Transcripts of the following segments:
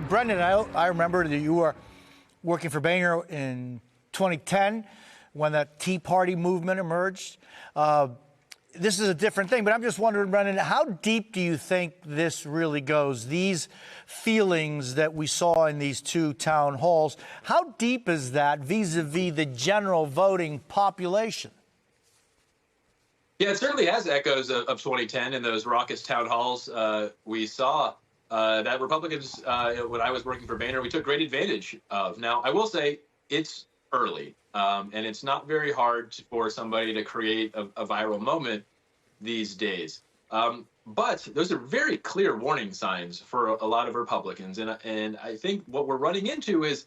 Brendan, I remember that you were working for Boehner in 2010 when the Tea Party movement emerged. This is a different thing, but I'm just wondering, Brendan, how deep do you think this really goes? These feelings that we saw in these two town halls, how deep is that vis-a-vis the general voting population? Yeah, it certainly has echoes of 2010 in those raucous town halls. We saw that Republicans, when I was working for Boehner, we took great advantage of. Now, I will say it's early, and it's not very hard for somebody to create a viral moment these days. But those are very clear warning signs for a lot of Republicans. And I think what we're running into is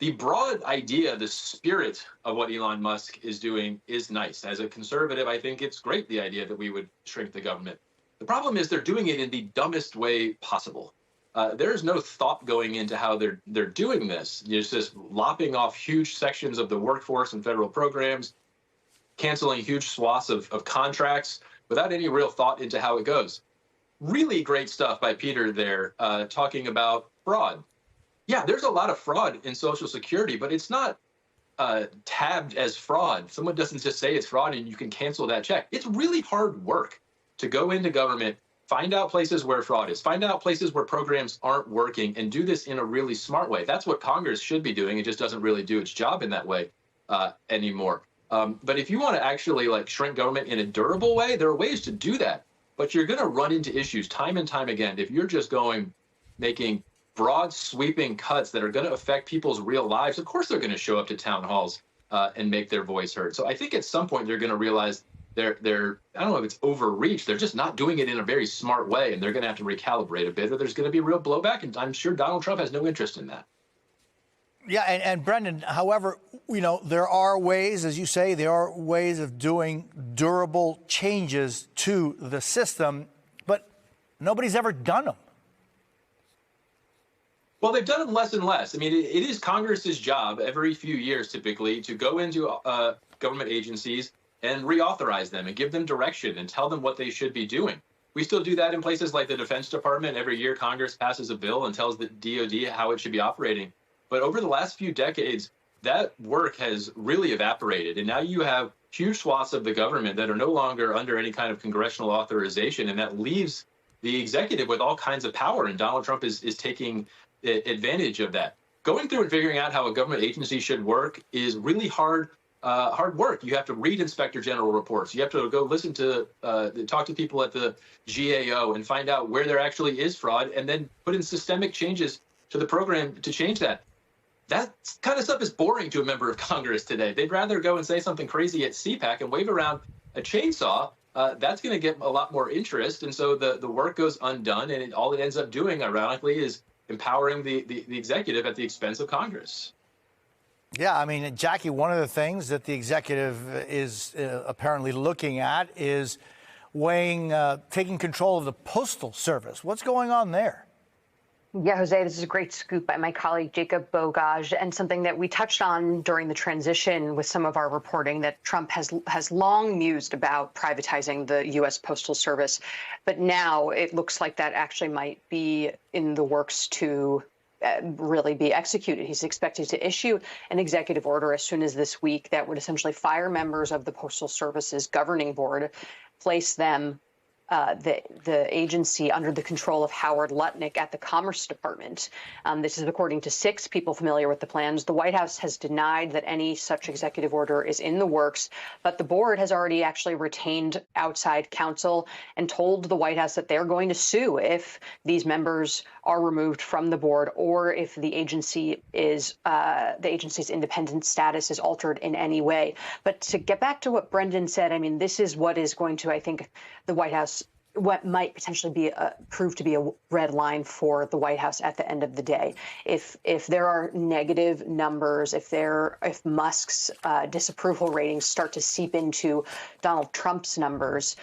the broad idea, the spirit of what Elon Musk is doing is nice. As a conservative, I think it's great, the idea that we would shrink the government. The problem is they're doing it in the dumbest way possible. There's no thought going into how they're doing this. It's just lopping off huge sections of the workforce and federal programs, canceling huge swaths of contracts without any real thought into how it goes. Really great stuff by Peter there, talking about fraud. Yeah, there's a lot of fraud in Social Security, but it's not tabbed as fraud. Someone doesn't just say it's fraud and you can cancel that check. It's really hard work to go into government, find out places where fraud is, find out places where programs aren't working, and do this in a really smart way. That's what Congress should be doing. It just doesn't really do its job in that way anymore. But if you want to actually shrink government in a durable way, there are ways to do that. But you're going to run into issues time and time again if you're just making broad sweeping cuts that are going to affect people's real lives. Of course, they're going to show up to town halls and make their voice heard. So I think at some point they're going to realize they're I don't know if it's overreach. They're just not doing it in a very smart way, and they're going to have to recalibrate a bit, or there's going to be real blowback. And I'm sure Donald Trump has no interest in that. Yeah, and Brendan, however, there are ways, as you say, there are ways of doing durable changes to the system, but nobody's ever done them. Well, they've done them less and less. I mean, it is Congress's job every few years, typically, to go into government agencies and reauthorize them and give them direction and tell them what they should be doing. We still do that in places like the Defense Department. Every year, Congress passes a bill and tells the DOD how it should be operating. But over the last few decades, that work has really evaporated. And now you have huge swaths of the government that are no longer under any kind of congressional authorization. And that leaves the executive with all kinds of power. And Donald Trump is taking advantage of that. Going through and figuring out how a government agency should work is really hard work. You have to read Inspector General reports. You have to go listen to, talk to people at the GAO and find out where there actually is fraud, and then put in systemic changes to the program to change that. That kind of stuff is boring to a member of Congress today. They'd rather go and say something crazy at CPAC and wave around a chainsaw. That's going to get a lot more interest, and so the work goes undone, and all it ends up doing, ironically, is empowering the executive at the expense of Congress. Yeah, I mean, Jackie, one of the things that the executive is apparently looking at is taking control of the Postal Service. What's going on there? Yeah, Jose, this is a great scoop by my colleague Jacob Bogaj, and something that we touched on during the transition with some of our reporting, that Trump has long mused about privatizing the U.S. Postal Service. But now it looks like that actually might be in the works to really be executed. He's expected to issue an executive order as soon as this week that would essentially fire members of the Postal Service's governing board, place them the agency under the control of Howard Lutnick at the Commerce Department. This is according to 6 people familiar with the plans. The White House has denied that any such executive order is in the works, but the board has already actually retained outside counsel and told the White House that they're going to sue if these members are removed from the board, or if the agency is the agency's independent status is altered in any way. But to get back to what Brendan said, I mean, this is what is going to, I think, the White House, what might potentially be prove to be a red line for the White House at the end of the day. If there are negative numbers, if Musk's disapproval ratings start to seep into Donald Trump's numbers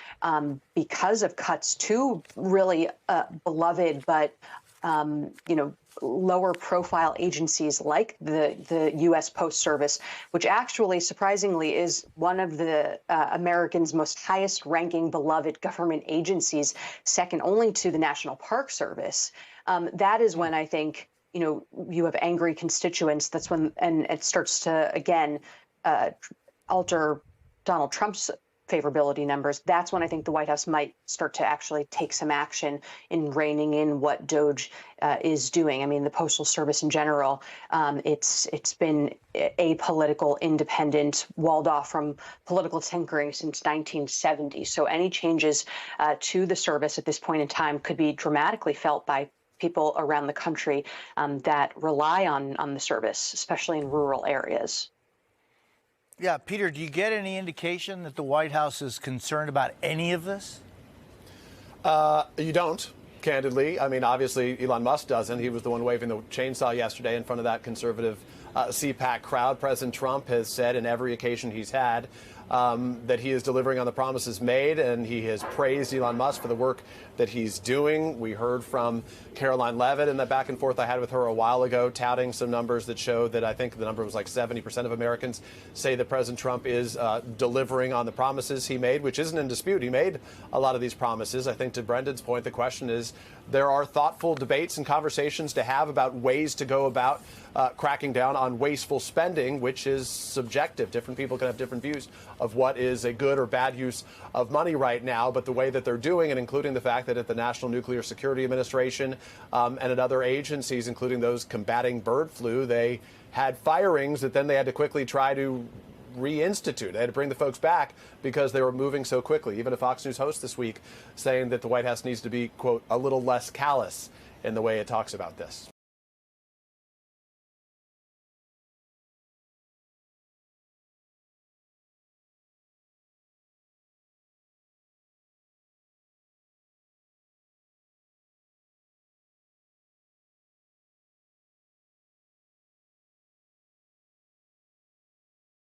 because of cuts to really beloved but lower profile agencies like the U.S. Post Service, which actually surprisingly is one of the Americans' most highest ranking beloved government agencies, second only to the National Park Service. That is when I think you have angry constituents, that's when, and it starts to, again, alter Donald Trump's favorability numbers. That's when I think the White House might start to actually take some action in reining in what DOJ is doing. I mean, the Postal Service in general, it's been apolitical, independent, walled off from political tinkering since 1970. So any changes to the service at this point in time could be dramatically felt by people around the country that rely on the service, especially in rural areas. Yeah, Peter, do you get any indication that the White House is concerned about any of this? You don't, candidly. I mean, obviously, Elon Musk doesn't. He was the one waving the chainsaw yesterday in front of that conservative CPAC crowd. President Trump has said on every occasion he's had that he is delivering on the promises made, and he has praised Elon Musk for the work that he's doing. We heard from Caroline Levitt in that back and forth I had with her a while ago, touting some numbers that showed that I think the number was like 70% of Americans say that President Trump is delivering on the promises he made, which isn't in dispute. He made a lot of these promises. I think to Brendan's point, the question is there are thoughtful debates and conversations to have about ways to go about cracking down on wasteful spending, which is subjective. Different people can have different views of what is a good or bad use of money right now. But the way that they're doing it, including the fact that at the National Nuclear Security Administration and at other agencies, including those combating bird flu, they had firings that then they had to quickly try to reinstitute. They had to bring the folks back because they were moving so quickly. Even a Fox News host this week saying that the White House needs to be, quote, a little less callous in the way it talks about this.